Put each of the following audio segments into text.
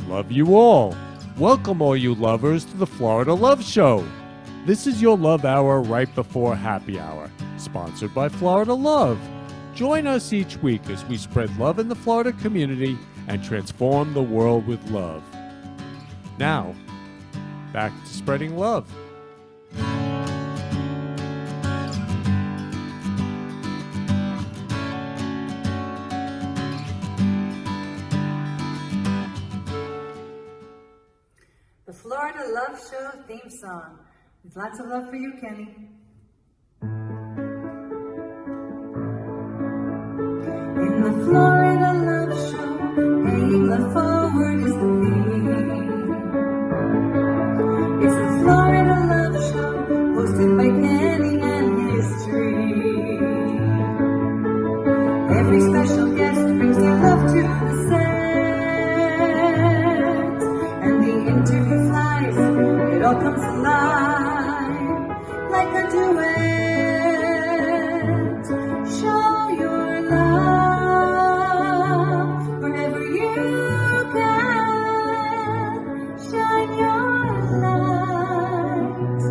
Love you all. Welcome, all you lovers, to the Florida Love Show. This is your love hour right before happy hour, sponsored by Florida Love. Join us each week as we spread love in the Florida community and transform the world with love. Now, back to spreading love. The Florida Love Show theme song. With lots of love for you, Kenny. In the Florida Love Show, paying love forward is the theme. It's the Florida Love Show, hosted by Kenny and his team. Every special guest brings their love to the set, and the interview flies, it all comes alive, like a duet. Show your love wherever you can. Shine your light.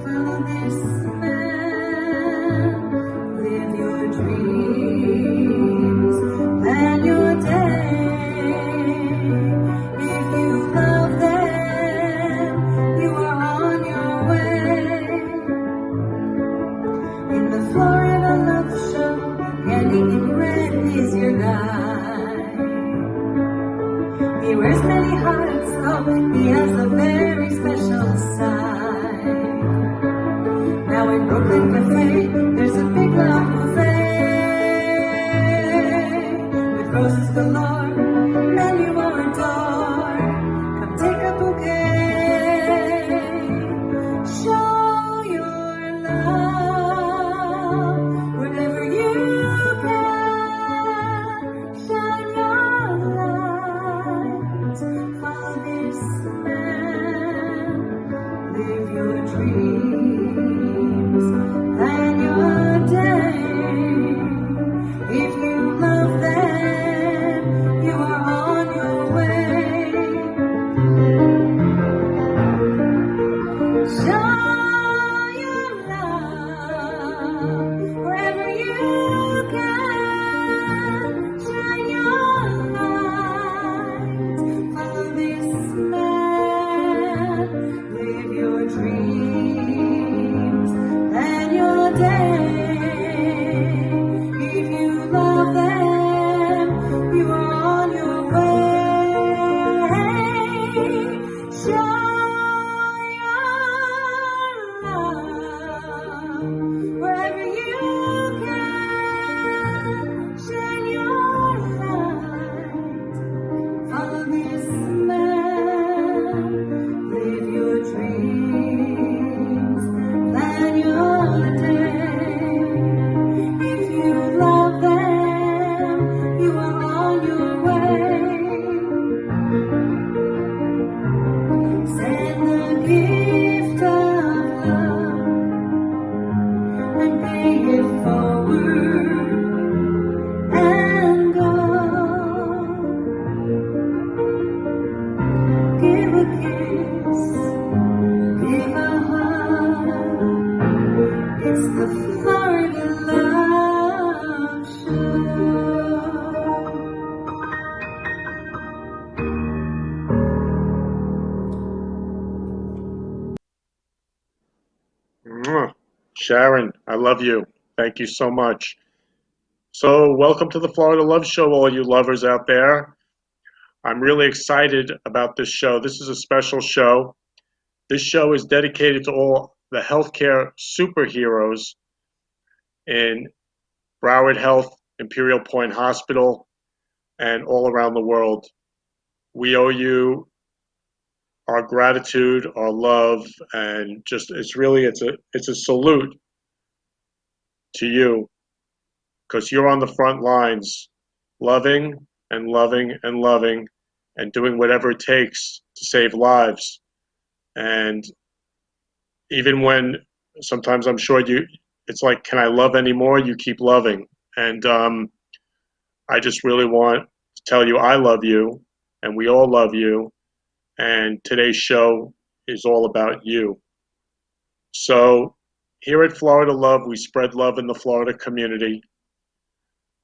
Follow this man. Live your dreams. Plan your day. If you love them, you are on your way. In the Florida Love Show, Kenny in red is your guide. He wears many hearts, oh, he has a very special side. Now in Brooklyn Cafe, there's a big love buffet with roses galore, men you will adore. Come take a bouquet. Show your love wherever you can. Shine your light. Follow this man. Live your dreams. Plan your day. If you love them, you are on your way. Show your love wherever you can. Shine your light. Follow this man. Live your dreams. Plan your day. If you love them, you are on your way. Show your love wherever you can. Shine your light. Follow this man. Live your dreams. Plan your day. If you love them, you are on your way. Send the gift of love and pay it forward and go. Give a kiss, give a hug. It's the Florida Love Show. Mwah. Sharon, I love you. Thank you so much. So, welcome to the Florida Love Show, all you lovers out there. I'm really excited about this show. This is a special show. This show is dedicated to all the healthcare superheroes in Broward Health, Imperial Point Hospital, and all around the world. We owe you our gratitude, our love, and just it's a salute to you because you're on the front lines, loving and loving and loving and doing whatever it takes to save lives. And even when sometimes I'm sure it's like, can I love anymore? You keep loving. And I just really want to tell you I love you, and we all love you, and today's show is all about you. So, here at Florida Love, we spread love in the Florida community.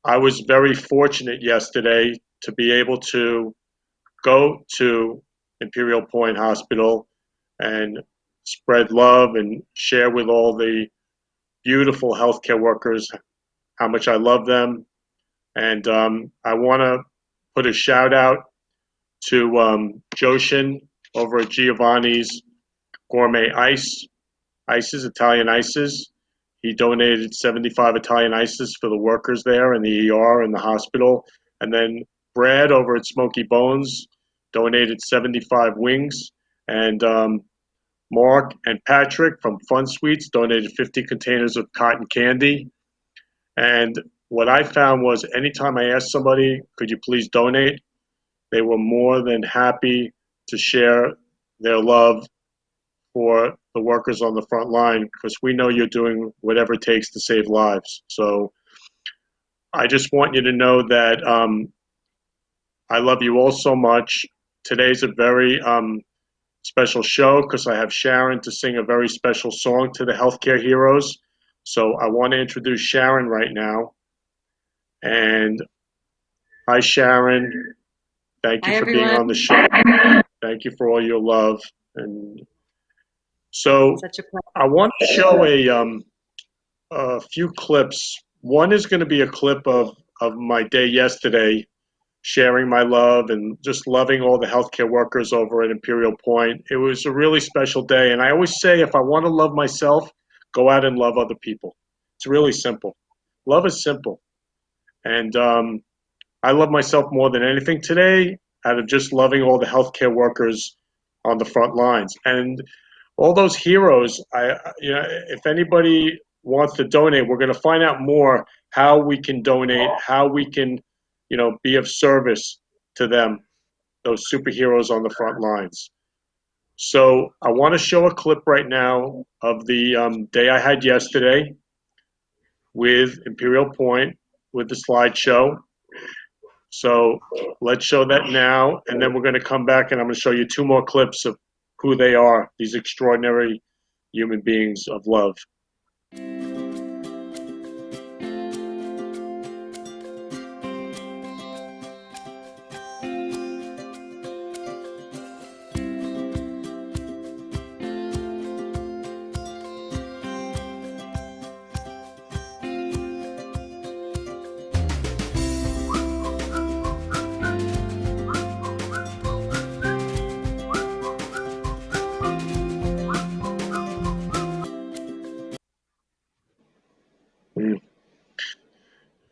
I was very fortunate yesterday to be able to go to Imperial Point Hospital and spread love and share with all the beautiful healthcare workers how much I love them. And I want to put a shout out to Joshin over at Giovanni's Gourmet Ices, Italian Ices. He donated 75 Italian ices for the workers there in the ER in the hospital. And then Brad over at Smoky Bones donated 75 wings. And Mark and Patrick from Fun Sweets donated 50 containers of cotton candy. And what I found was anytime I asked somebody, could you please donate? They were more than happy to share their love for the workers on the front line because we know you're doing whatever it takes to save lives. So I just want you to know that I love you all so much. Today's a very special show because I have Sharon to sing a very special song to the healthcare heroes. So I want to introduce Sharon right now. And hi, Sharon. Thank you Hi, for being everyone. on the show. Thank you for all your love. And so Such a pleasure. I want to show a few clips. One is going to be a clip of my day yesterday, sharing my love and just loving all the healthcare workers over at Imperial Point. It was a really special day. And I always say, if I want to love myself, go out and love other people. It's really simple. Love is simple. And I love myself more than anything today out of just loving all the healthcare workers on the front lines. And all those heroes, if anybody wants to donate, we're going to find out more how we can donate, how we can, be of service to them, those superheroes on the front lines. So I want to show a clip right now of the day I had yesterday with Imperial Point with the slideshow. So let's show that now, and then we're going to come back and I'm going to show you two more clips of who they are, these extraordinary human beings of love.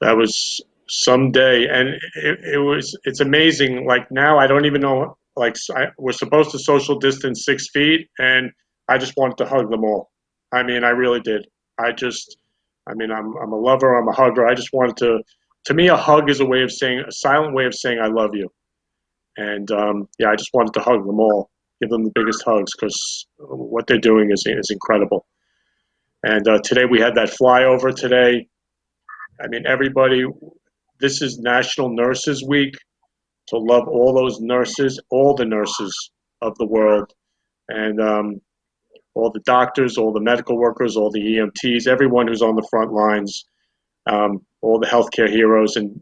That was some day, and it's amazing. Like now, I don't even know. Like we're supposed to social distance 6 feet, and I just wanted to hug them all. I mean, I really did. I'm a lover. I'm a hugger. I just wanted to. To me, a hug is a silent way of saying I love you. And yeah, I just wanted to hug them all, give them the biggest hugs because what they're doing is incredible. And today we had that flyover today. I mean, everybody, this is National Nurses Week to love all those nurses, all the nurses of the world, and all the doctors, all the medical workers, all the EMTs, everyone who's on the front lines, all the healthcare heroes. And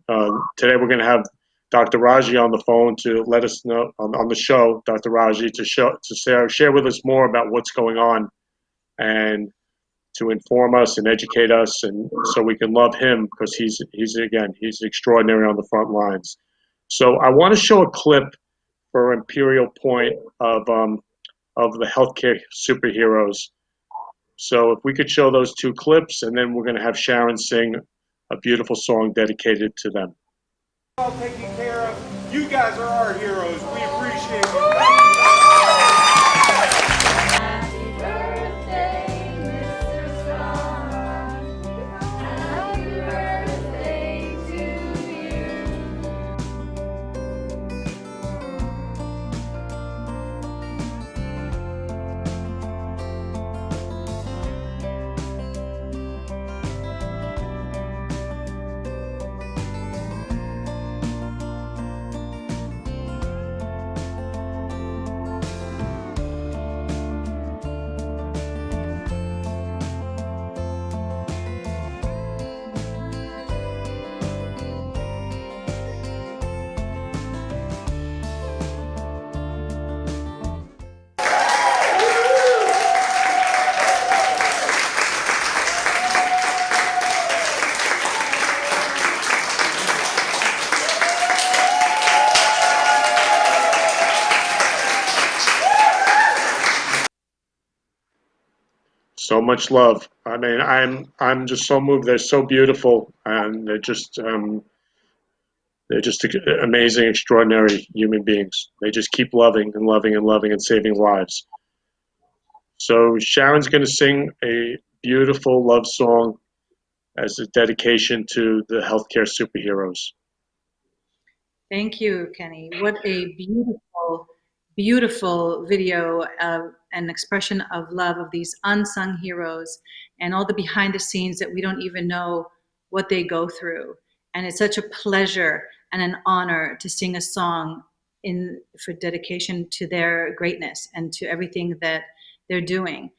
today we're going to have Dr. Raji on the phone to let us know on the show, Dr. Raji, to share with us more about what's going on and to inform us and educate us, and so we can love him because he's extraordinary on the front lines. So I want to show a clip for Imperial Point of the healthcare superheroes. So if we could show those two clips, and then we're going to have Sharon sing a beautiful song dedicated to them. All taken care of. You guys are our heroes. We appreciate it. So much love. I mean, I'm just so moved. They're so beautiful, and they're just amazing, extraordinary human beings. They just keep loving and loving and loving and saving lives. So Sharon's going to sing a beautiful love song as a dedication to the healthcare superheroes. Thank you, Kenny. What a beautiful, beautiful video of an expression of love of these unsung heroes and all the behind the scenes that we don't even know what they go through. And it's such a pleasure and an honor to sing a song for dedication to their greatness and to everything that they're doing.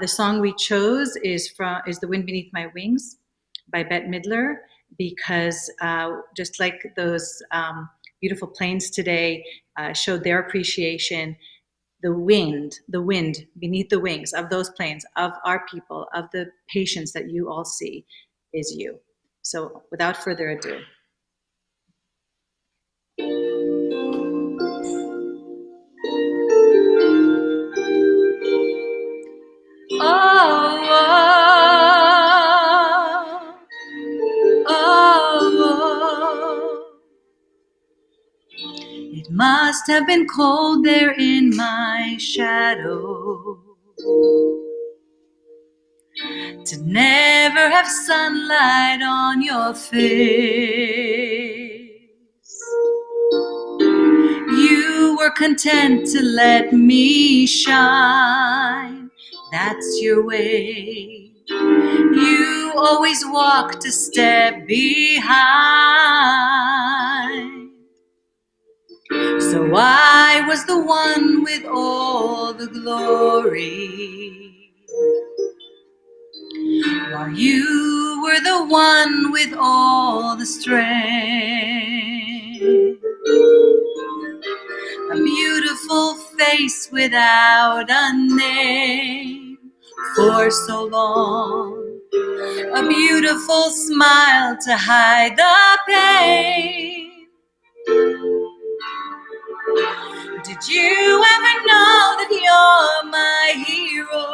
The song we chose is "The Wind Beneath My Wings" by Bette Midler, because just like those beautiful planes today showed their appreciation, the wind beneath the wings of those planes, of our people, of the patients that you all see, is you. So without further ado. It must have been cold there in my shadow to never have sunlight on your face. You were content to let me shine, that's your way. You always walked a step behind. So I was the one with all the glory, while you were the one with all the strength. A beautiful face without a name for so long. A beautiful smile to hide the pain. Did you ever know that you're my hero?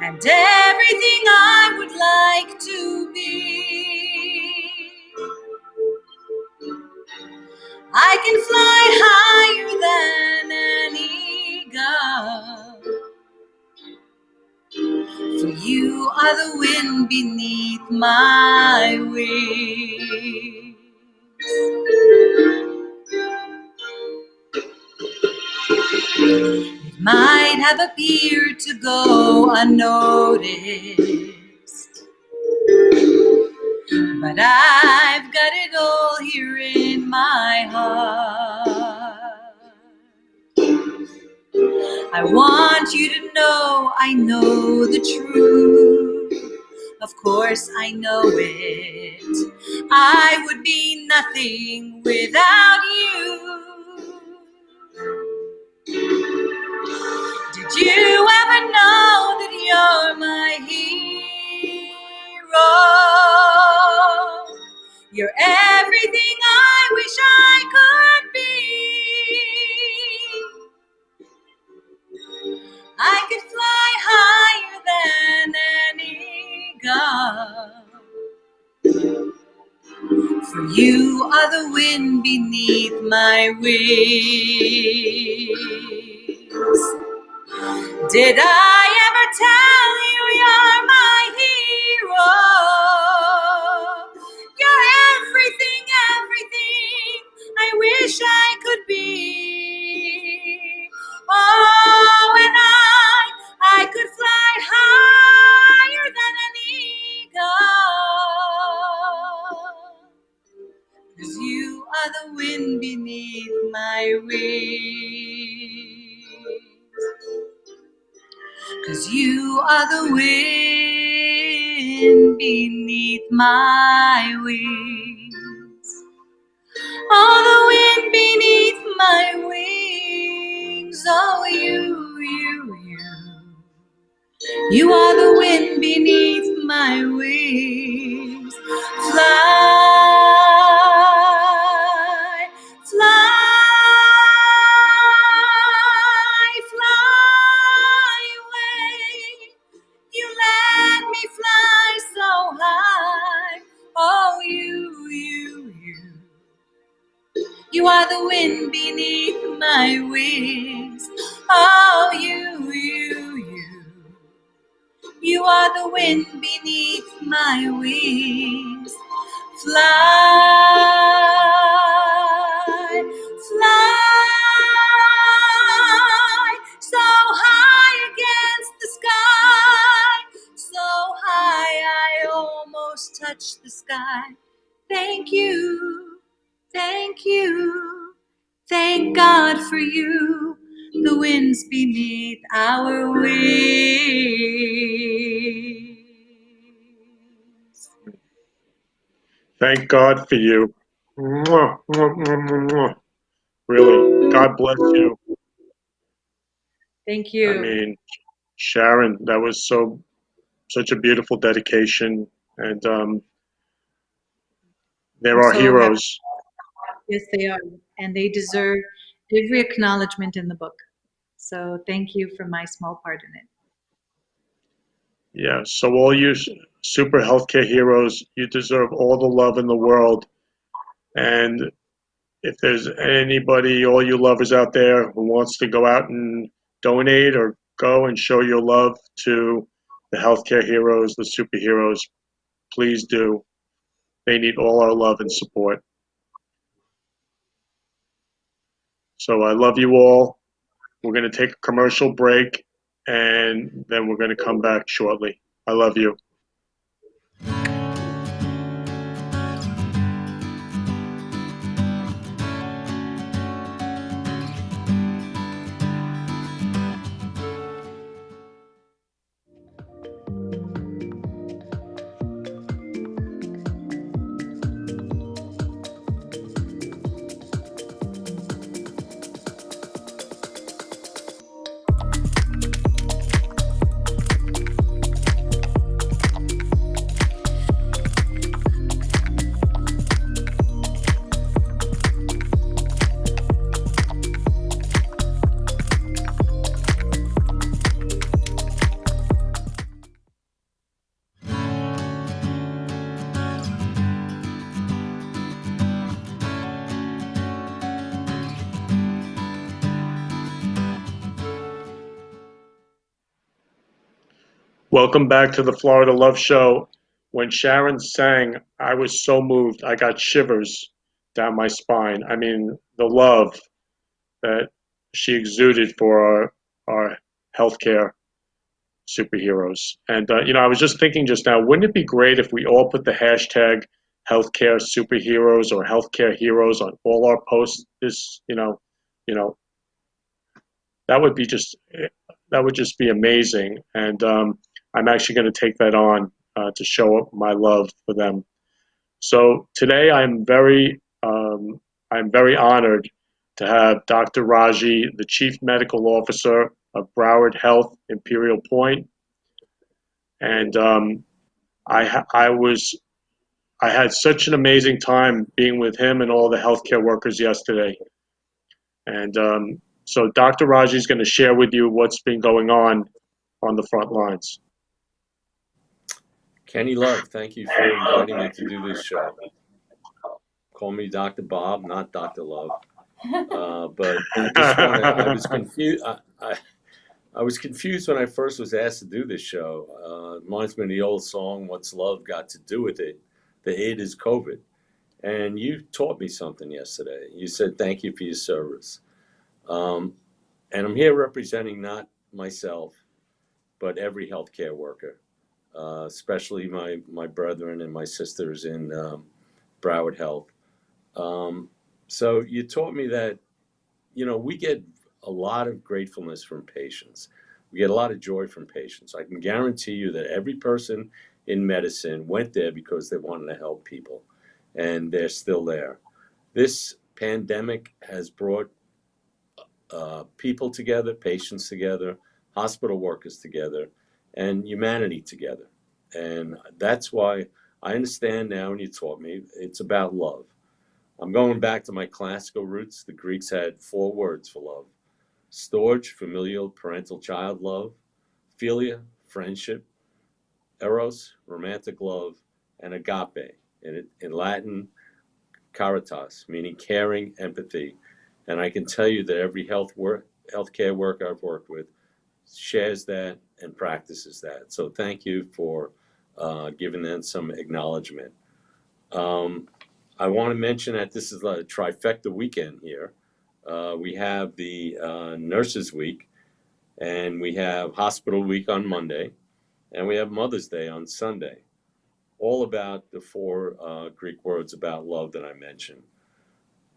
And everything I would like to be. I can fly higher than an eagle, for you are the wind beneath my wings. It might have appeared to go unnoticed, but I've got it all here in my heart. I want you to know I know the truth. Of course I know it. I would be nothing without you. Did you ever know that you're my hero? You're everything I wish I could be. I could fly higher than an eagle, for you are the wind beneath my wings. Did I ever tell you you're my hero? You're everything, everything I wish I could be. Oh, and I could fly higher than an eagle, 'cause you are the wind beneath my wings. 'Cause you are the wind beneath my wings. Oh, the wind beneath my wings. Oh, you. You are the wind beneath my wings. Fly, fly, fly. my wings. Oh, you are the wind beneath my wings. Fly, fly, so high against the sky, so high I almost touch the sky. Thank you, thank you, thank God for you, the winds beneath our wings. Thank God for you. Mwah, mwah, mwah, mwah, mwah. Really, God bless you. Thank I you. mean, Sharon, that was such a beautiful dedication, and there I'm are so happy. heroes. Yes, they are. And they deserve every acknowledgement in the book. So thank you for my small part in it. Yeah, so all you super healthcare heroes, you deserve all the love in the world. And if there's anybody, all you lovers out there who wants to go out and donate or go and show your love to the healthcare heroes, the superheroes, please do. They need all our love and support. So I love you all. We're going to take a commercial break and then we're going to come back shortly. I love you. Welcome back to the Florida Love Show. When Sharon sang, I was so moved. I got shivers down my spine. I mean, the love that she exuded for our healthcare superheroes. And, I was just thinking just now, wouldn't it be great if we all put the hashtag healthcare superheroes or healthcare heroes on all our posts? You know, that would be just that would just be amazing. And I'm actually going to take that on to show up my love for them. So today I'm very honored to have Dr. Raji, the Chief Medical Officer of Broward Health Imperial Point, and I had such an amazing time being with him and all the healthcare workers yesterday. And so Dr. Raji is going to share with you what's been going on the front lines. Kenny Love, thank you for inviting me to do this show. Call me Dr. Bob, not Dr. Love. But I just want to, I was confused. I was confused when I first was asked to do this show. It reminds me of the old song, What's Love Got to Do with It? The aid is COVID. And you taught me something yesterday. You said, thank you for your service. And I'm here representing not myself, but every healthcare worker, especially my brethren and my sisters in Broward Health. So you taught me that, we get a lot of gratefulness from patients. We get a lot of joy from patients. I can guarantee you that every person in medicine went there because they wanted to help people, and they're still there. This pandemic has brought people together, patients together, hospital workers together, and humanity together. And that's why I understand now, and you taught me, it's about love. I'm going back to my classical roots. The Greeks had 4 words for love: storge, familial, parental, child love; philia, friendship; eros, romantic love; and agape, in Latin, caritas, meaning caring, empathy, And I can tell you that every healthcare worker I've worked with shares that and practices that. So thank you for giving them some acknowledgement. I want to mention that this is a trifecta weekend here. We have the Nurses Week, and we have Hospital Week on Monday, and we have Mother's Day on Sunday. All about the four Greek words about love that I mentioned.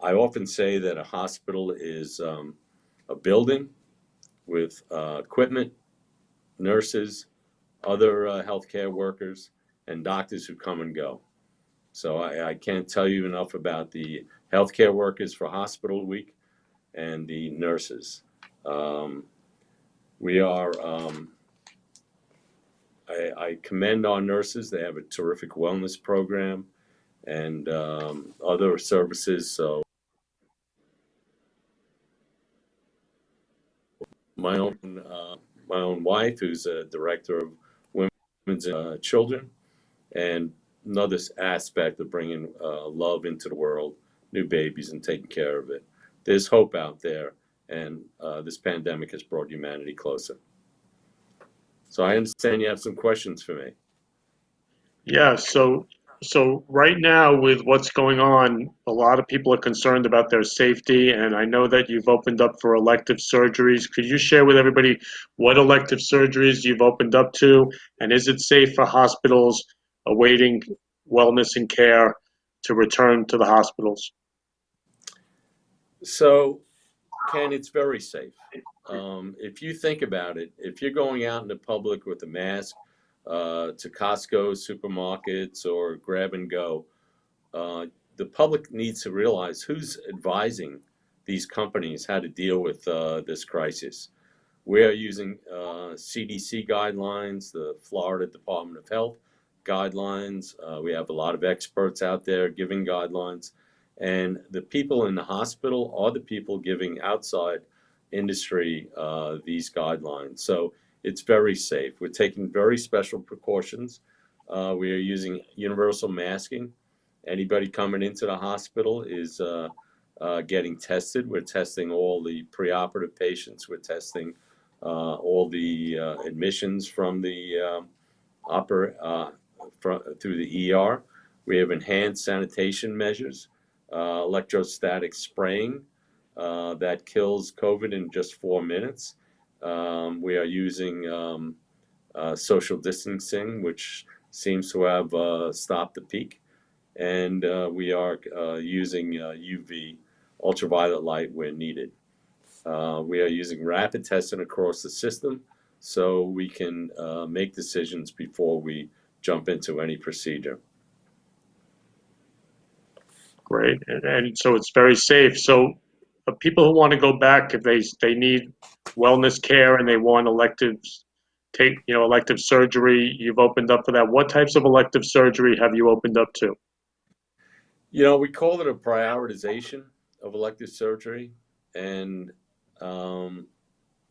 I often say that a hospital is a building with equipment, nurses, other healthcare workers, and doctors who come and go. So I can't tell you enough about the healthcare workers for Hospital Week and the nurses. I commend our nurses. They have a terrific wellness program and other services. So my own wife, who's a director of women's and children, and another aspect of bringing love into the world, new babies, and taking care of it. There's hope out there, and this pandemic has brought humanity closer. So I understand you have some questions for me. Yeah, so right now with what's going on, a lot of people are concerned about their safety, and I know that you've opened up for elective surgeries. Could you share with everybody what elective surgeries you've opened up to, and is it safe for hospitals awaiting wellness and care to return to the hospitals? So, Ken, it's very safe. If you think about it, if you're going out in the public with a mask to Costco, supermarkets, or grab and go, the public needs to realize who's advising these companies how to deal with this crisis. We are using CDC guidelines, the Florida Department of Health guidelines. We have a lot of experts out there giving guidelines. And the people in the hospital are the people giving outside industry these guidelines. So it's very safe. We're taking very special precautions. We are using universal masking. Anybody coming into the hospital is getting tested. We're testing all the preoperative patients. We're testing all the admissions from the through the ER. We have enhanced sanitation measures, electrostatic spraying that kills COVID in just 4 minutes. We are using social distancing, which seems to have stopped the peak. And we are using UV, ultraviolet light, where needed. We are using rapid testing across the system so we can make decisions before we jump into any procedure. Great, and so it's very safe. So people who want to go back, if they need wellness care and they want electives, elective surgery, you've opened up for that. What types of elective surgery have you opened up to? We call it a prioritization of elective surgery, and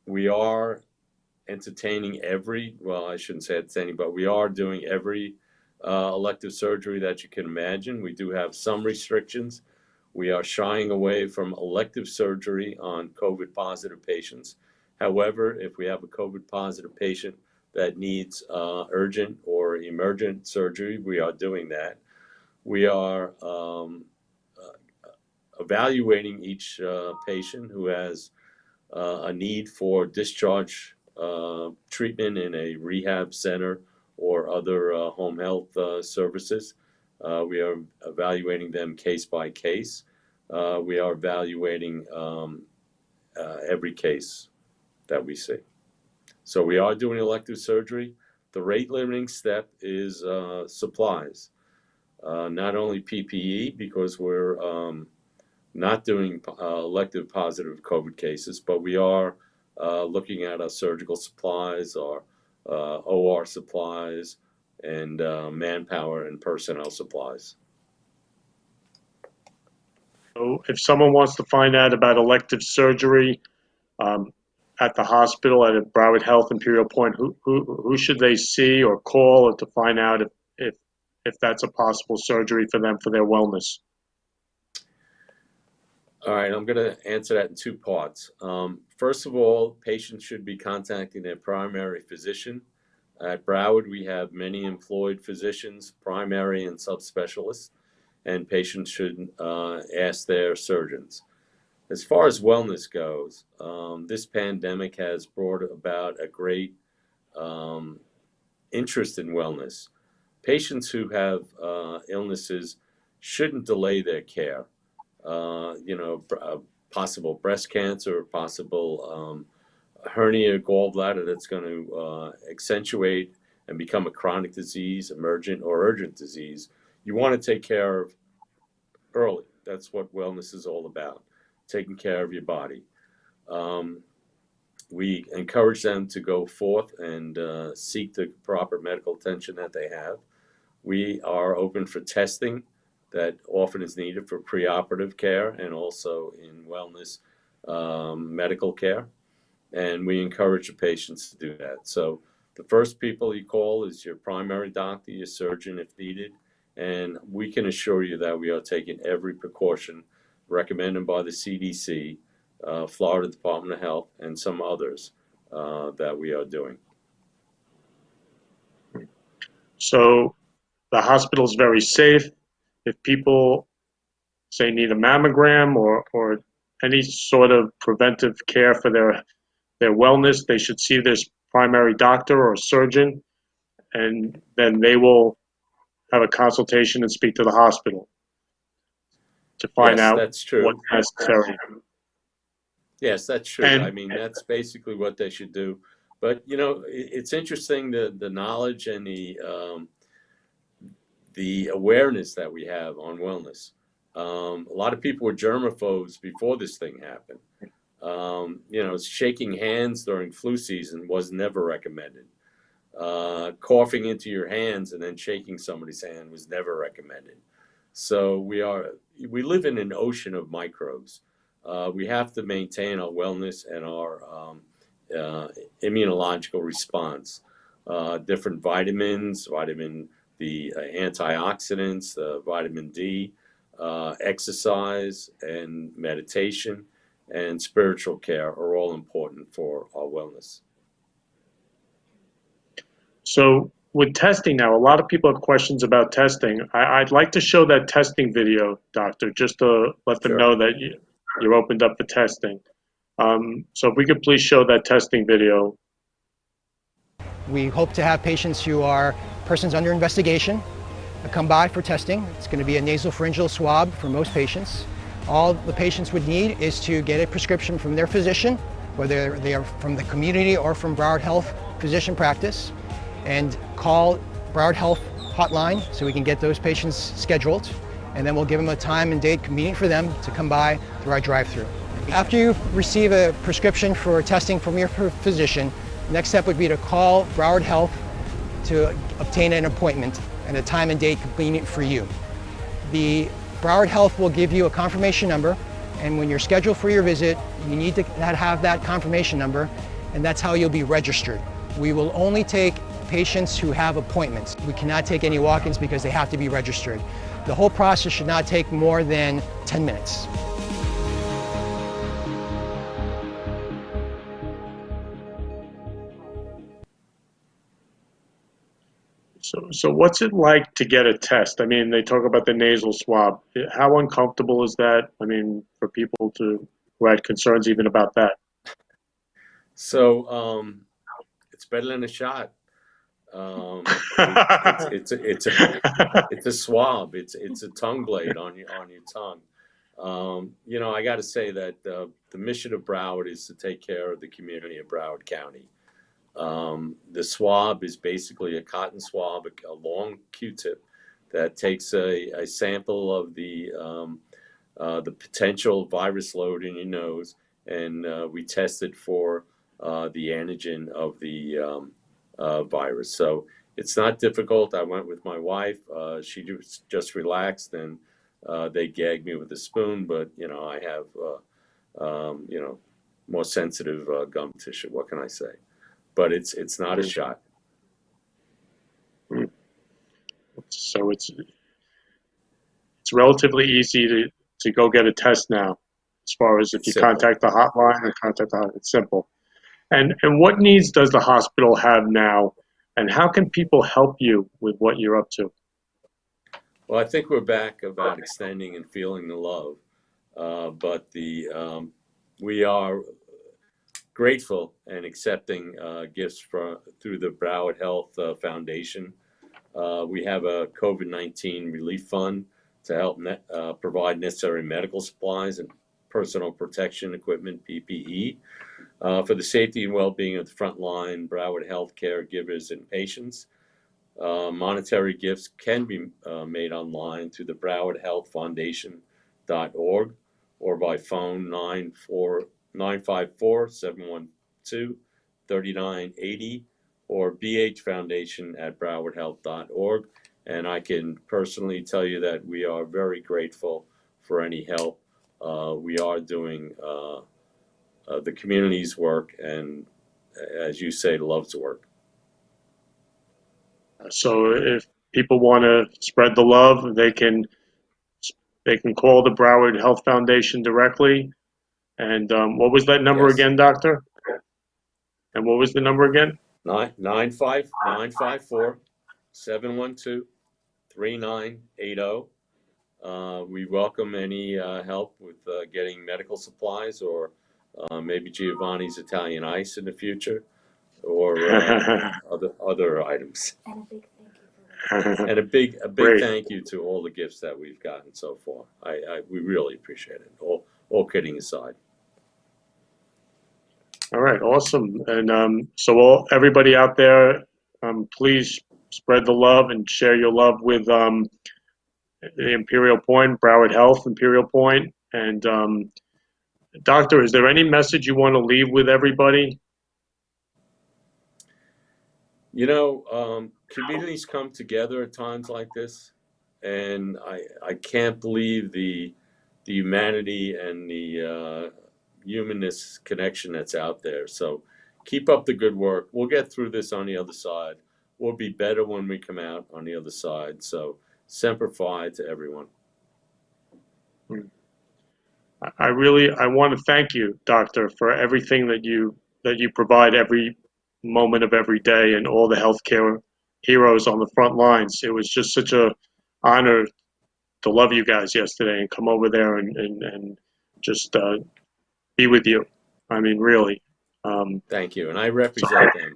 we are entertaining I shouldn't say entertaining, but we are doing every elective surgery that you can imagine. We do have some restrictions. We are shying away from elective surgery on COVID positive patients. However, if we have a COVID positive patient that needs urgent or emergent surgery, we are doing that. We are evaluating each patient who has a need for discharge treatment in a rehab center or other home health services. We are evaluating them case by case. We are evaluating every case that we see. So we are doing elective surgery. The rate limiting step is supplies. Not only PPE, because we're not doing elective positive COVID cases, but we are looking at our surgical supplies, our OR supplies, and manpower and personnel supplies. So if someone wants to find out about elective surgery at the hospital at Broward Health Imperial Point, who should they see or call to find out if that's a possible surgery for them for their wellness? All right, I'm going to answer that in two parts. First of all, patients should be contacting their primary physician. At Broward, we have many employed physicians, primary and subspecialists, and patients should ask their surgeons. As far as wellness goes, this pandemic has brought about a great interest in wellness. Patients who have illnesses shouldn't delay their care. Possible breast cancer, possible hernia, gallbladder that's going to accentuate and become a chronic disease, emergent or urgent disease. You want to take care of early. That's what wellness is all about, taking care of your body. We encourage them to go forth and seek the proper medical attention that they have. We are open for testing that often is needed for preoperative care and also in wellness medical care. And we encourage the patients to do that. So the first people you call is your primary doctor, your surgeon if needed, and we can assure you that we are taking every precaution recommended by the CDC, Florida Department of Health, and some others that we are doing. So the hospital is very safe. If people say need a mammogram or any sort of preventive care for their wellness, they should see this primary doctor or surgeon, and then they will have a consultation and speak to the hospital to find Yes, out that's true. what's necessary. Yes, that's true. And- I mean, that's basically what they should do. But it's interesting the knowledge and the awareness that we have on wellness. A lot of people were germaphobes before this thing happened. Shaking hands during flu season was never recommended. Coughing into your hands and then shaking somebody's hand was never recommended. So we live in an ocean of microbes. We have to maintain our wellness and our immunological response. Different vitamins, the antioxidants, the vitamin D, exercise and meditation, and spiritual care are all important for our wellness. So with testing now, a lot of people have questions about testing. I'd like to show that testing video, doctor, just to let them Sure. know that you opened up for testing. So if we could please show that testing video. We hope to have patients who are persons under investigation come by for testing. It's going to be a nasopharyngeal swab for most patients. All the patients would need is to get a prescription from their physician, whether they are from the community or from Broward Health physician practice, and call Broward Health hotline so we can get those patients scheduled, and then we'll give them a time and date convenient for them to come by through our drive-thru. After you receive a prescription for testing from your physician, the next step would be to call Broward Health to obtain an appointment and a time and date convenient for you. The Broward Health will give you a confirmation number, and when you're scheduled for your visit, you need to have that confirmation number, and that's how you'll be registered. We will only take patients who have appointments. We cannot take any walk-ins because they have to be registered. The whole process should not take more than 10 minutes. So what's it like to get a test? I mean, they talk about the nasal swab. How uncomfortable is that? I mean, for people who had concerns even about that. So it's better than a shot. It's a swab. It's a tongue blade on your tongue. I got to say that the mission of Broward is to take care of the community of Broward County. The swab is basically a cotton swab, a long Q-tip that takes a sample of the potential virus load in your nose, and we test it for the antigen of the virus. So it's not difficult. I went with my wife. She just relaxed, and they gagged me with a spoon, but I have more sensitive gum tissue. What can I say? But it's not a shot. So it's relatively easy to go get a test now. as far as if It's you simple. contact the hotline or contact the hotline. It's simple. And what needs does the hospital have now, and how can people help you with what you're up to? Well, I think we're back about extending and feeling the love, but we are grateful and accepting gifts through the Broward Health Foundation. We have a COVID-19 relief fund to help provide necessary medical supplies and personal protection equipment, PPE, for the safety and well-being of the frontline Broward Health caregivers and patients. Monetary gifts can be made online through the Broward Health Foundation.org or by phone 954-712-3980 or bhfoundation@browardhealth.org. And I can personally tell you that we are very grateful for any help. We are doing the community's work and, as you say, love's work. So if people want to spread the love, they can call the Broward Health Foundation directly. And what was that number Yes. again, Doctor? And what was the number again? 954-712-3980. We welcome any help with getting medical supplies or maybe Giovanni's Italian Ice in the future or other items. And a big Great. thank you to all the gifts that we've gotten so far. We really appreciate it. All kidding aside. All right, awesome. And so everybody out there, please spread the love and share your love with the Imperial Point, Broward Health, Imperial Point. And Doctor, is there any message you want to leave with everybody? You know, communities come together at times like this, and I can't believe the humanity and the humanness connection that's out there. So keep up the good work. We'll get through this on the other side. We'll be better when we come out on the other side. So Semper Fi to everyone. I want to thank you, Doctor, for everything that you provide every moment of every day, and all the healthcare heroes on the front lines. It was just such a honor to love you guys yesterday and come over there and just be with you. I mean, really. Thank you, and I represent them.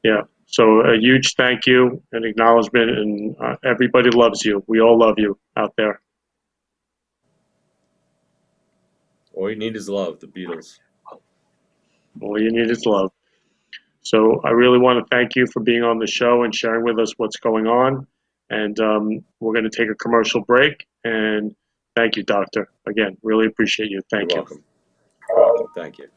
Yeah. So a huge thank you and acknowledgement, and everybody loves you. We all love you out there. All you need is love, the Beatles. All you need is love. So I really want to thank you for being on the show and sharing with us what's going on. And we're going to take a commercial break. And thank you, Doctor. Again, really appreciate you. Thank You're you. welcome. Thank you.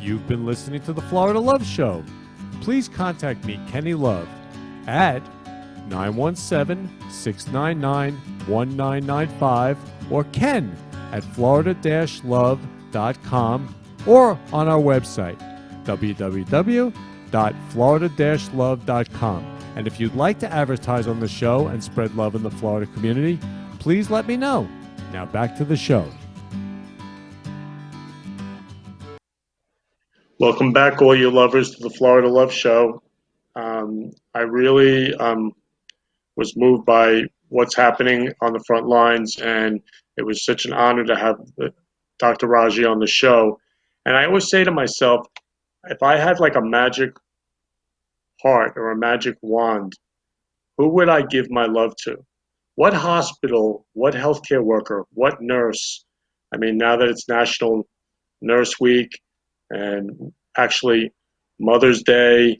You've been listening to the Florida Love Show. Please contact me, Kenny Love, at 917-699-1995 or ken at florida-love.com or on our website, www.florida-love.com. And if you'd like to advertise on the show and spread love in the Florida community, please let me know. Now back to the show. Welcome back, all you lovers, to the Florida Love Show. I really was moved by what's happening on the front lines, and it was such an honor to have Dr. Raji on the show. And I always say to myself, if I had like a magic heart or a magic wand, who would I give my love to? What hospital, what healthcare worker, what nurse? I mean, now that it's National Nurse Week and actually Mother's Day,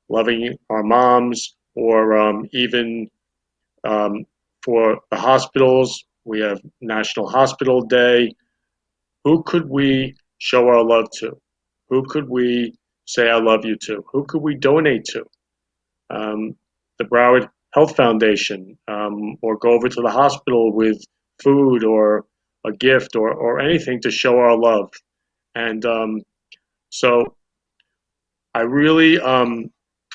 loving our moms, or even um, for the hospitals, we have National Hospital Day. Who could we show our love to? Who could we say I love you to? Who could we donate to? The Broward Health Foundation, or go over to the hospital with food or a gift or anything to show our love. And so I really,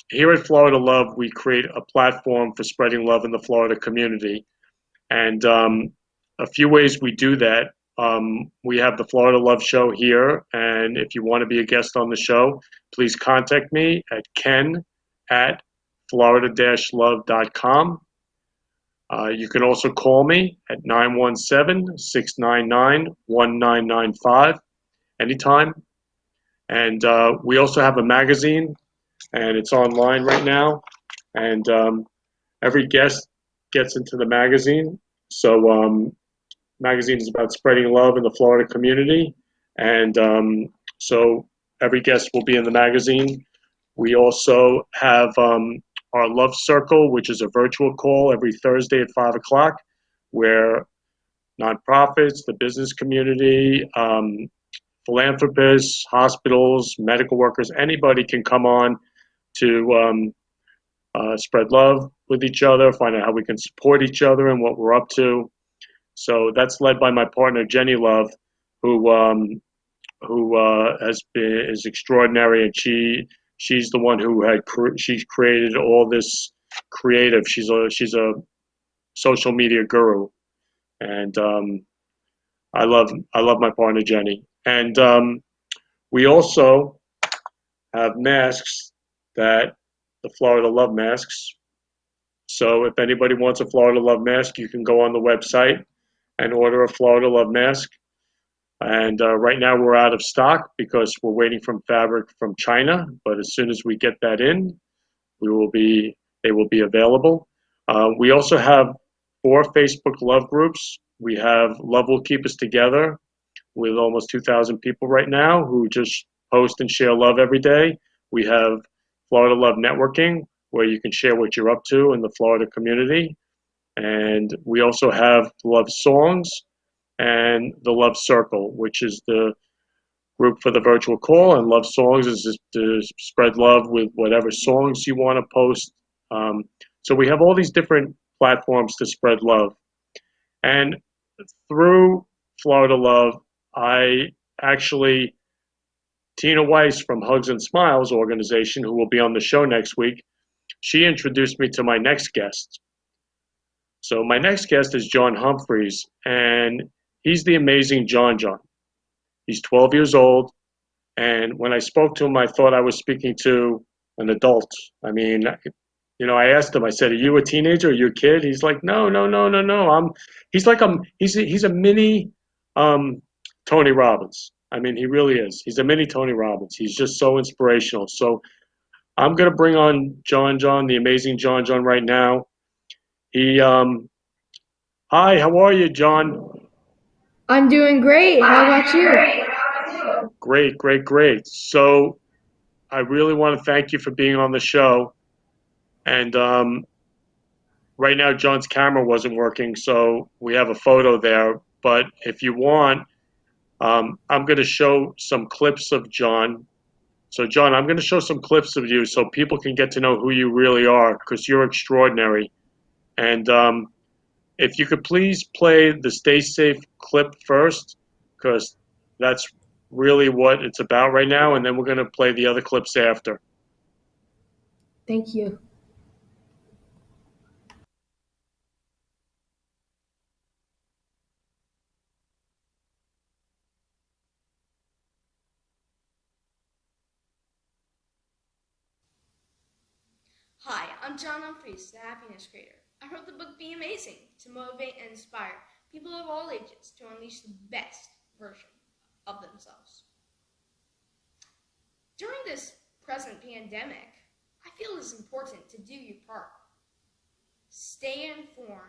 here at Florida Love, we create a platform for spreading love in the Florida community. And a few ways we do that. We have the Florida Love Show here. And if you want to be a guest on the show, please contact me at ken@florida-love.com. You can also call me at 917-699-1995 anytime. And we also have a magazine, and it's online right now. And every guest gets into the magazine. So magazine is about spreading love in the Florida community. And so every guest will be in the magazine. We also have our Love Circle, which is a virtual call every Thursday at 5 o'clock, where nonprofits, the business community, philanthropists, hospitals, medical workers, anybody can come on to spread love with each other, find out how we can support each other and what we're up to. So that's led by my partner Jenny Love, who is extraordinary, and she's the one who she's created all this creative. She's a social media guru, and I love my partner Jenny. And we also have masks, that the Florida Love masks. So if anybody wants a Florida Love mask, you can go on the website and order a Florida Love mask. And right now we're out of stock because we're waiting for fabric from China. But as soon as we get that in, they will be available. We also have 4 Facebook love groups. We have Love Will Keep Us Together, with almost 2,000 people right now who just post and share love every day. We have Florida Love Networking, where you can share what you're up to in the Florida community. And we also have Love Songs and the Love Circle, which is the group for the virtual call, and Love Songs is just to spread love with whatever songs you want to post. So we have all these different platforms to spread love. And through Florida Love, I actually, Tina Weiss from Hugs and Smiles organization, who will be on the show next week, she introduced me to my next guest. So my next guest is John Humphreys, and he's the amazing John John. He's 12 years old, and when I spoke to him, I thought I was speaking to an adult. I mean, I asked him, I said, "Are you a teenager? Are you a kid?" He's like, "No, no, no, no, no. He's like he's a mini Tony Robbins. I mean, he really is. He's a mini Tony Robbins. He's just so inspirational. So I'm gonna bring on John John, the amazing John John, right now. Hi, how are you, John? I'm doing great. How about you? Great, great, great. So I really want to thank you for being on the show. And right now, John's camera wasn't working, so we have a photo there. But if you want, I'm going to show some clips of John. So, John, I'm going to show some clips of you so people can get to know who you really are, because you're extraordinary. And if you could please play the Stay Safe clip first, because that's really what it's about right now. And then we're going to play the other clips after. Thank you. Hi, I'm John Humphreys, the Happiness Creator. I wrote the book Be Amazing to motivate and inspire people of all ages to unleash the best version of themselves. During this present pandemic, I feel it's important to do your part. Stay informed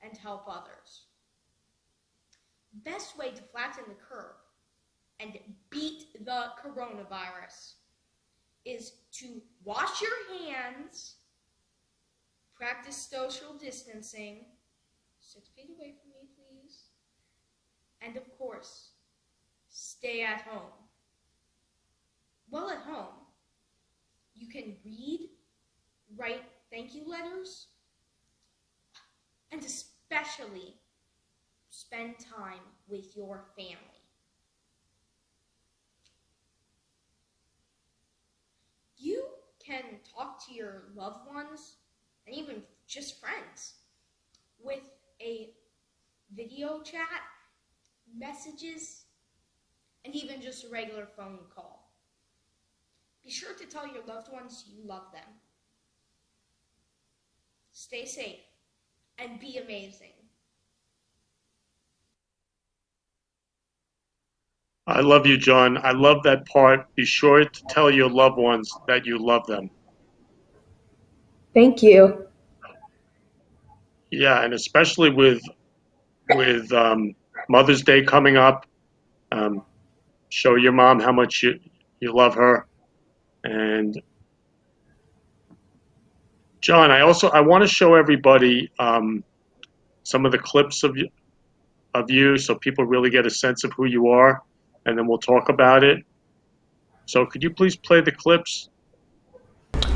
and help others. Best way to flatten the curve and beat the coronavirus is to wash your hands, practice social distancing, 6 feet away from me, please, and of course, stay at home. While at home, you can read, write thank you letters, and especially spend time with your family. You can talk to your loved ones and even just friends with a video chat, messages, and even just a regular phone call. Be sure to tell your loved ones you love them. Stay safe and be amazing. I love you, John. I love that part. Be sure to tell your loved ones that you love them. Thank you. Yeah, and especially with Mother's Day coming up, show your mom how much you love her. And John, I want to show everybody some of the clips of you so people really get a sense of who you are, and then we'll talk about it. So could you please play the clips?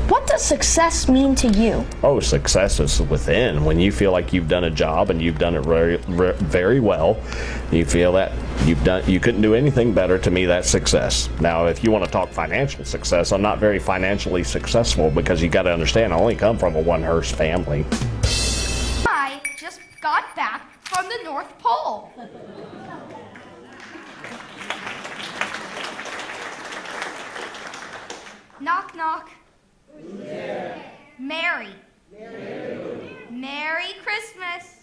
What does success mean to you? Oh, success is within. When you feel like you've done a job and you've done it very well, you feel that you couldn't do anything better. To me, that's success. Now, if you want to talk financial success, I'm not very financially successful because you got to understand, I only come from a one-hearse family. I just got back from the North Pole. Knock, knock. Merry. Merry Christmas.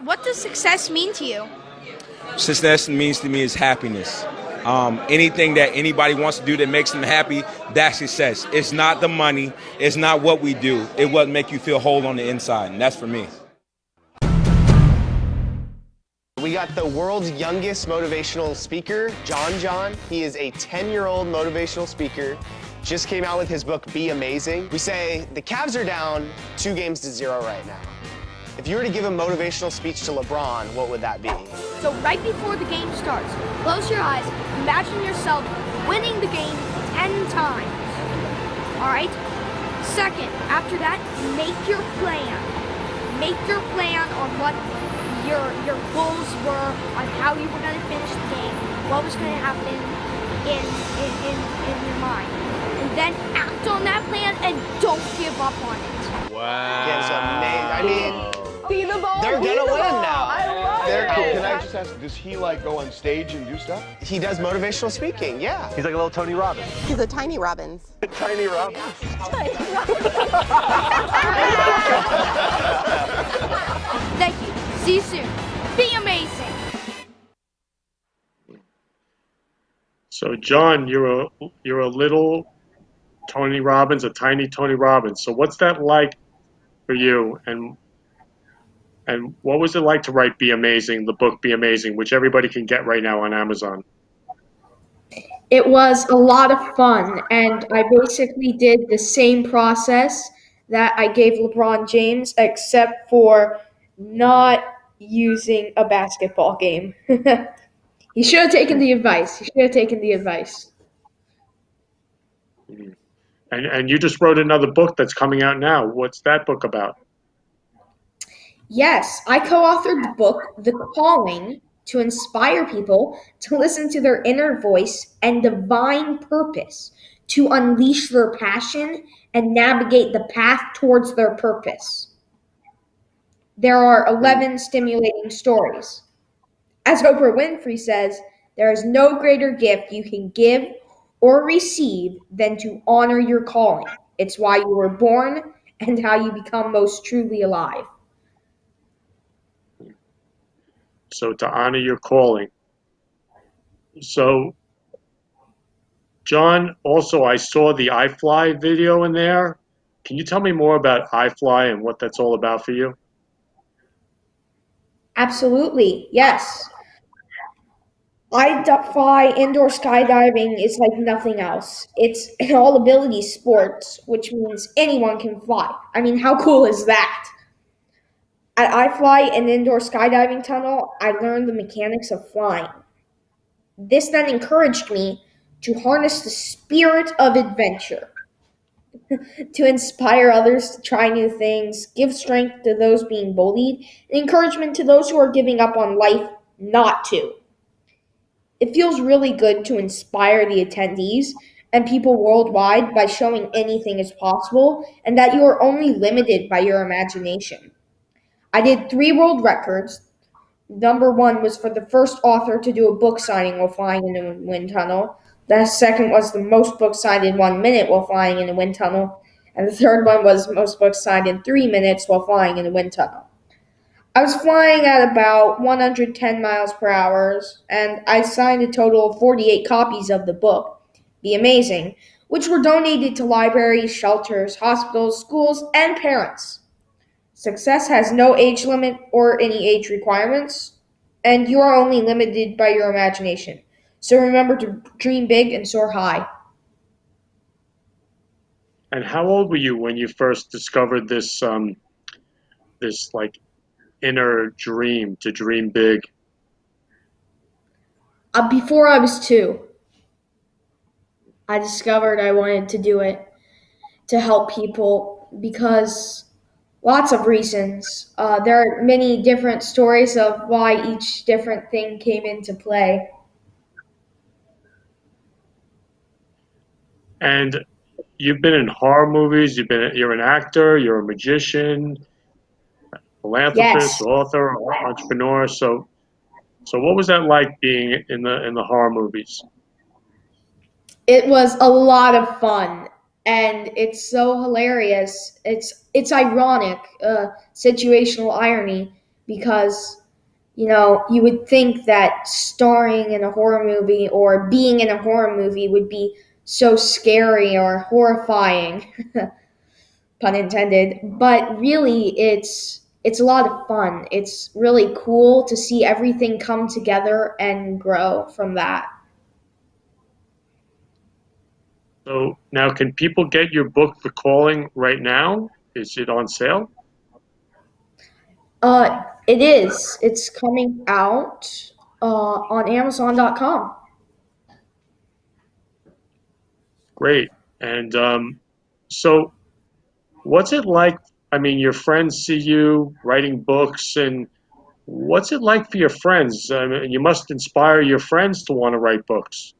What does success mean to you? Success means to me is happiness. Anything that anybody wants to do that makes them happy, that's success. It's not the money. It's not what we do. It what make you feel whole on the inside, and that's for me. We got the world's youngest motivational speaker, John. He is a 10-year-old motivational speaker. Just came out with his book, Be Amazing. We say the Cavs are down 2-0 right now. If you were to give a motivational speech to LeBron, what would that be? So right before the game starts, close your eyes, imagine yourself winning the game 10 times. All right? Second, after that, make your plan. Make your plan on what your goals were, on how you were going to finish the game, what was going to happen in your mind. And then act on that plan and don't give up on it. Wow. That's amazing. I mean, be the ball. They're going to win now. I love it. Can I just ask, does he like go on stage and do stuff? He does motivational speaking, yeah. He's like a little Tony Robbins. He's a Tiny Robbins. Tiny Robbins. Thank you. See you soon. Be amazing. So John, you're a little Tony Robbins, a tiny Tony Robbins. So what's that like for you? And what was it like to write Be Amazing, the book Be Amazing, which everybody can get right now on Amazon? It was a lot of fun, and I basically did the same process that I gave LeBron James, except for not using a basketball game. He should have taken the advice. And you just wrote another book that's coming out now. What's that book about? Yes, I co-authored the book, The Calling, to inspire people to listen to their inner voice and divine purpose, to unleash their passion and navigate the path towards their purpose. There are 11 stimulating stories. As Oprah Winfrey says, there is no greater gift you can give or receive than to honor your calling. It's why you were born, and how you become most truly alive. So to honor your calling. So, John, also I saw the iFly video in there. Can you tell me more about iFly and what that's all about for you? Absolutely, yes. Fly indoor skydiving is like nothing else. It's an all ability sport, which means anyone can fly. I mean, how cool is that? At iFly, an indoor skydiving tunnel, I learned the mechanics of flying. This then encouraged me to harness the spirit of adventure, to inspire others to try new things, give strength to those being bullied, and encouragement to those who are giving up on life not to. It feels really good to inspire the attendees and people worldwide by showing anything is possible and that you are only limited by your imagination. I did 3 world records. Number 1 was for the first author to do a book signing while flying in a wind tunnel. The second was the most books signed in 1 minute while flying in a wind tunnel. And the third one was most books signed in 3 minutes while flying in a wind tunnel. I was flying at about 110 miles per hour, and I signed a total of 48 copies of the book, Be Amazing, which were donated to libraries, shelters, hospitals, schools, and parents. Success has no age limit or any age requirements, and you are only limited by your imagination. So remember to dream big and soar high. And how old were you when you first discovered this this like inner dream to dream big? Before I was 2, I discovered I wanted to do it to help people because lots of reasons. There are many different stories of why each different thing came into play. And you've been in horror movies, you're an actor, you're a magician, philanthropist, Yes, author, entrepreneur. So what was that like being in the horror movies? it was a lot of fun, and it's so hilarious. It's ironic, situational irony, because you would think that starring in a horror movie or being in a horror movie would be so scary or horrifying, pun intended. But really, it's a lot of fun. It's really cool to see everything come together and grow from that. So now can people get your book, The Calling, right now? Is it on sale? It is. It's coming out on Amazon.com. Great. And so what's it like? I mean, your friends see you writing books, and what's it like for your friends? I mean, you must inspire your friends to want to write books.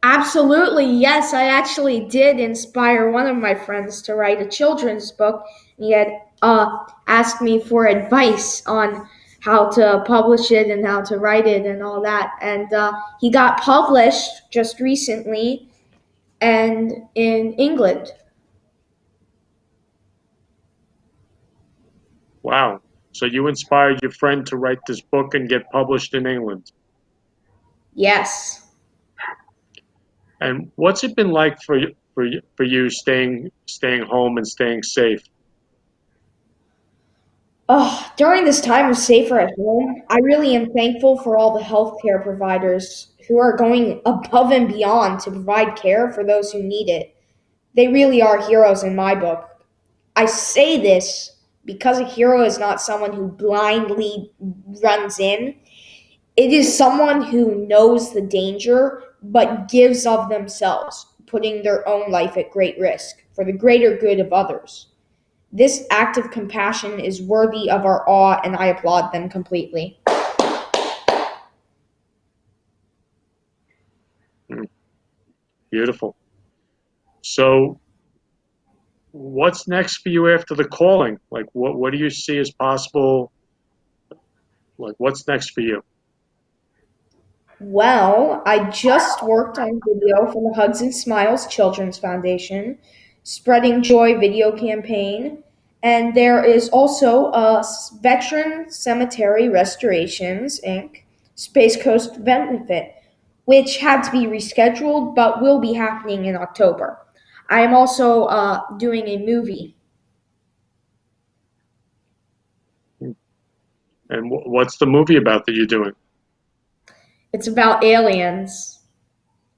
Absolutely, yes. I actually did inspire one of my friends to write a children's book. He had asked me for advice on how to publish it and how to write it and all that. And he got published just recently and in England. Wow. So you inspired your friend to write this book and get published in England. Yes. And what's it been like for you staying home and staying safe? During this time of safer at home, I really am thankful for all the healthcare providers who are going above and beyond to provide care for those who need it. They really are heroes in my book. I say this because a hero is not someone who blindly runs in. It is someone who knows the danger but gives of themselves, putting their own life at great risk for the greater good of others. This act of compassion is worthy of our awe, and I applaud them completely. Mm, beautiful. So what's next for you after The Calling? Like what do you see as possible? Like what's next for you? Well, I just worked on video for the Hugs and Smiles Children's Foundation Spreading Joy video campaign. And there is also Veteran Cemetery Restorations, Inc., Space Coast benefit, which had to be rescheduled but will be happening in October. I am also doing a movie. And what's the movie about that you're doing? It's about aliens.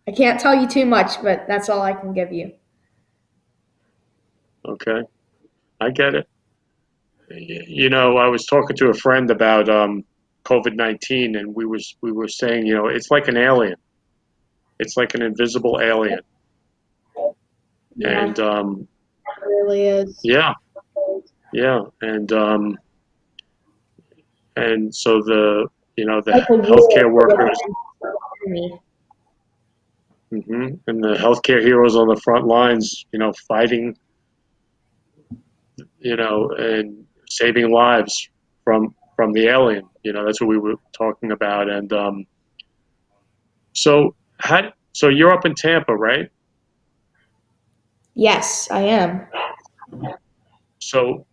I can't tell you too much, but that's all I can give you. Okay, I get it. You know, I was talking to a friend about COVID-19, and we were saying, you know, it's like an alien. It's like an invisible alien. Yeah, And it really is. yeah, and so the Like a healthcare war workers, me. and the healthcare heroes on the front lines, you know, fighting, you know, and saving lives from the alien. You know, that's what we were talking about. And so you're up in Tampa, right? Yes, I am. So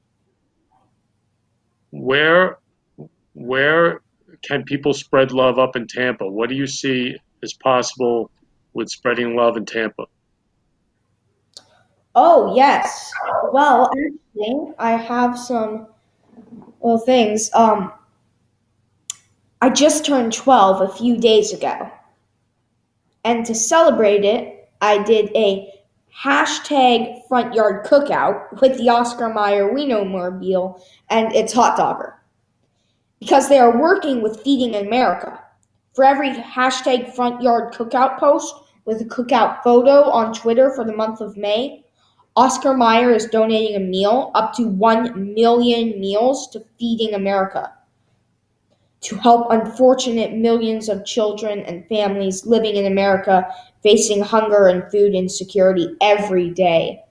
where where can people spread love up in Tampa? What do you see as possible with spreading love in Tampa? Oh, yes. Well, actually, I have some things. I just turned 12 a few days ago. And to celebrate it, I did a hashtag front yard cookout with the Oscar Mayer Wienermobile and its hot dogger. Because they are working with Feeding America. For every hashtag front yard cookout post with a cookout photo on Twitter for the month of May, Oscar Mayer is donating a meal, up to 1 million meals, to Feeding America to help unfortunate millions of children and families living in America facing hunger and food insecurity every day.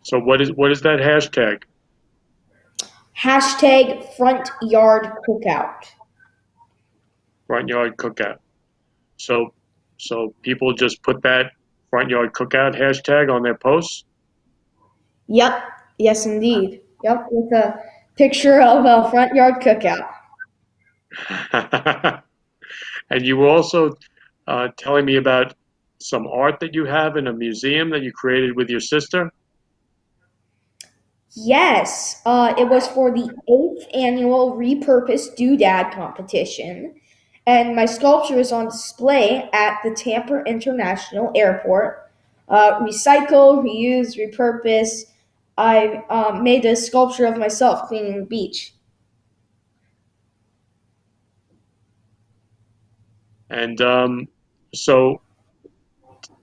So what is that hashtag? Hashtag front yard cookout. Front yard cookout. So people just put that front yard cookout hashtag on their posts? Yep. Yes, indeed. Yep. With a picture of a front yard cookout. And you were also telling me about some art that you have in a museum that you created with your sister? Yes. It was for the 8th annual Repurposed Doodad competition. And my sculpture is on display at the Tampa International Airport. Recycle, reuse, repurpose. I made a sculpture of myself cleaning the beach. And so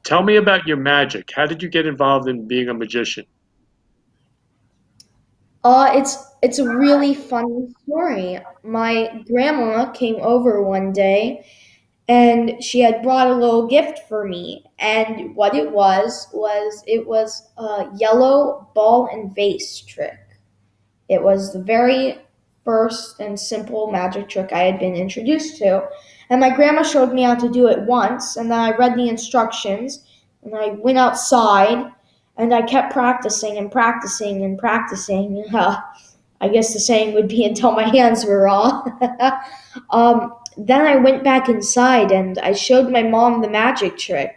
tell me about your magic. How did you get involved in being a magician? It's a really funny story. My grandma came over one day and she had brought a little gift for me. And what it was a yellow ball and vase trick. It was the very first and simple magic trick I had been introduced to. And my grandma showed me how to do it once, and then I read the instructions, and I went outside, and I kept practicing and practicing and practicing. I guess the saying would be until my hands were raw. Then I went back inside and I showed my mom the magic trick.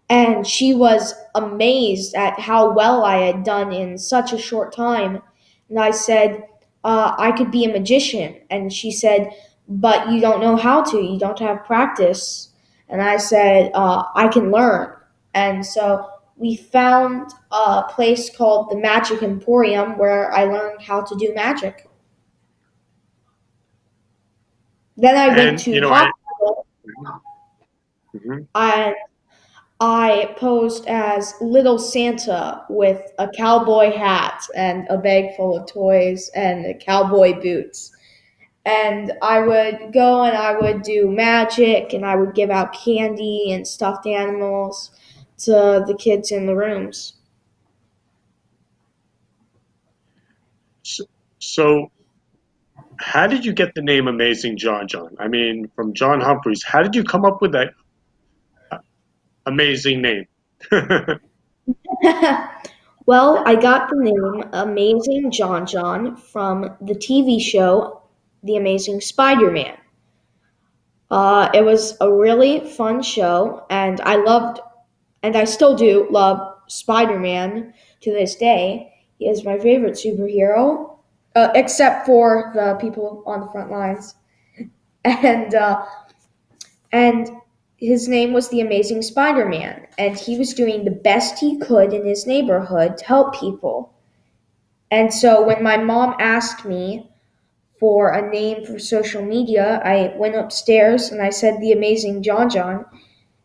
And she was amazed at how well I had done in such a short time. And I said, I could be a magician. And she said, but you don't know how to. You don't have practice. And I said, I can learn. And so we found a place called the Magic Emporium where I learned how to do magic. Then I went And to you know, hospital Mhm. and I posed as Little Santa with a cowboy hat and a bag full of toys and cowboy boots. And I would go and I would do magic and I would give out candy and stuffed animals to the kids in the rooms. So how did you get the name Amazing John John? I mean, from John Humphreys, how did you come up with that amazing name? Well, I got the name Amazing John John from the TV show The Amazing Spider-Man. It was a really fun show, and I loved, and I still do love Spider-Man to this day. He is my favorite superhero, except for the people on the front lines. And and his name was the Amazing Spider-Man, and he was doing the best he could in his neighborhood to help people. And so when my mom asked me for a name for social media, I went upstairs and I said the Amazing John John,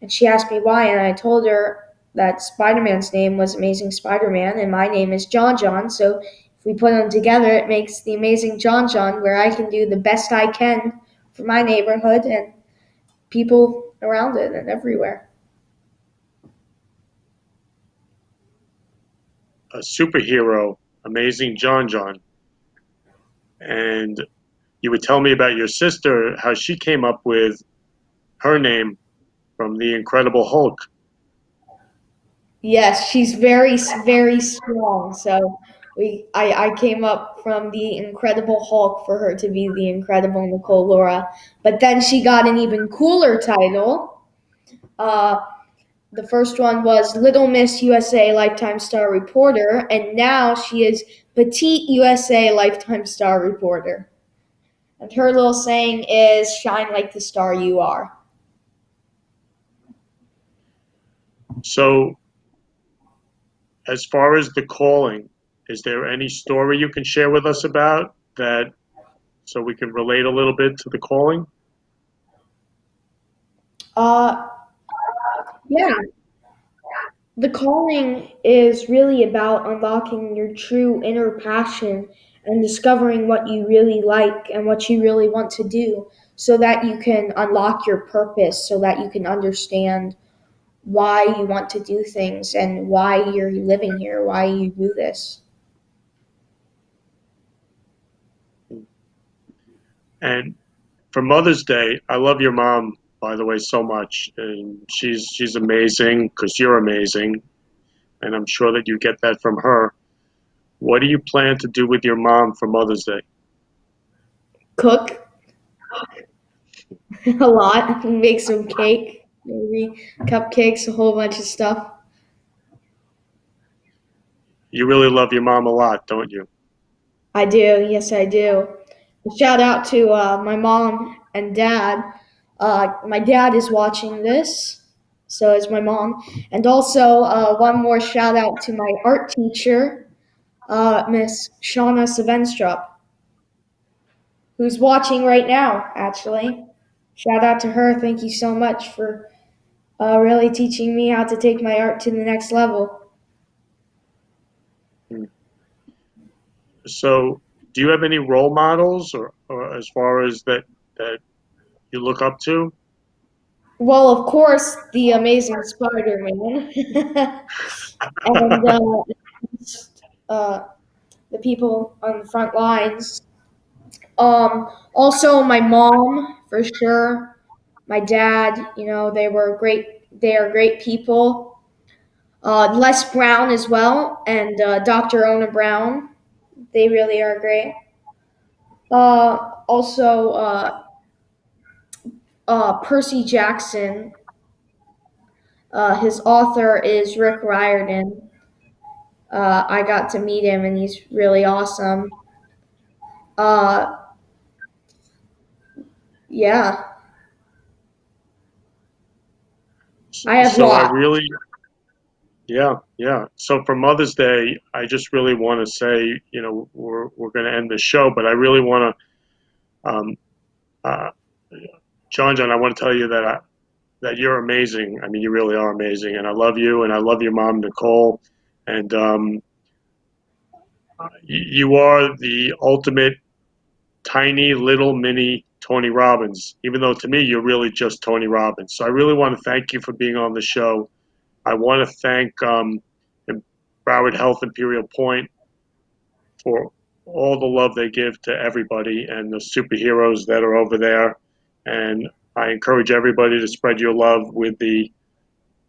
and she asked me why, and I told her that Spider-Man's name was Amazing Spider-Man, and my name is John John, so if we put them together, it makes the Amazing John John, where I can do the best I can for my neighborhood and people around it and everywhere. A superhero, Amazing John John. And you would tell me about your sister, how she came up with her name from the Incredible Hulk. Yes, she's very, very strong. So I came up from the Incredible Hulk for her to be the Incredible Nicole Laura. But then she got an even cooler title. The first one was Little Miss USA Lifetime Star Reporter, and now she is Petite USA Lifetime Star Reporter. And her little saying is, "Shine like the star you are." So, as far as the calling, is there any story you can share with us about that so we can relate a little bit to the calling? Yeah. The calling is really about unlocking your true inner passion and discovering what you really like and what you really want to do so that you can unlock your purpose, so that you can understand why you want to do things and why you're living here, why you do this. And for Mother's Day, I love your mom, by the way, so much, and she's amazing because you're amazing, and I'm sure that you get that from her. What do you plan to do with your mom for Mother's Day? Cook a lot, make some cake, maybe cupcakes, a whole bunch of stuff. You really love your mom a lot, don't you? I do, yes, I do. Shout out to my mom and dad. My dad is watching this, so is my mom. And also, one more shout out to my art teacher, Miss Shauna Savenstrup, who's watching right now, actually. Shout out to her. Thank you so much for really teaching me how to take my art to the next level. So, do you have any role models, or as far as that you look up to? Well, of course, the Amazing Spider-Man, and uh, the people on the front lines. Also, my mom, for sure. My dad, they were great. They are great people. Les Brown as well, and Dr. Ona Brown. They really are great. Also, Percy Jackson. His author is Rick Riordan. I got to meet him, and he's really awesome. Uh, yeah, I have So I lots. really, yeah. So for Mother's Day, I just really want to say, we're going to end the show, but I really want to, uh, John, I want to tell you that you're amazing. I mean, you really are amazing, and I love you, and I love your mom, Nicole, and you are the ultimate tiny little mini Tony Robbins. Even though to me you're really just Tony Robbins. So I really want to thank you for being on the show. I want to thank Broward Health Imperial Point for all the love they give to everybody and the superheroes that are over there. And I encourage everybody to spread your love with the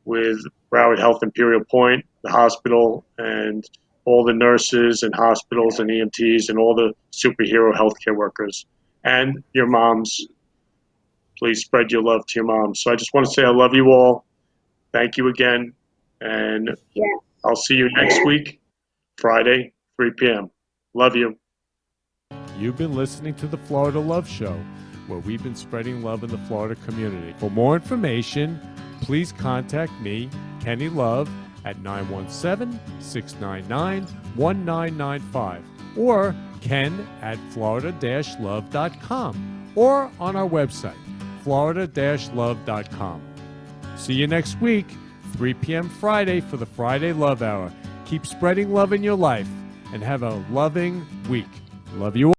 with Broward Health Imperial Point, the hospital, and all the nurses and hospitals and EMTs and all the superhero healthcare workers and your moms. Please spread your love to your moms. So I just want to say I love you all. Thank you again. And I'll see you next week, Friday, 3 p.m. Love you. You've been listening to the Florida Love Show, where we've been spreading love in the Florida community. For more information, please contact me, Kenny Love, at 917-699-1995 or ken@florida-love.com or on our website, florida-love.com. See you next week, 3 p.m. Friday for the Friday Love Hour. Keep spreading love in your life and have a loving week. Love you all.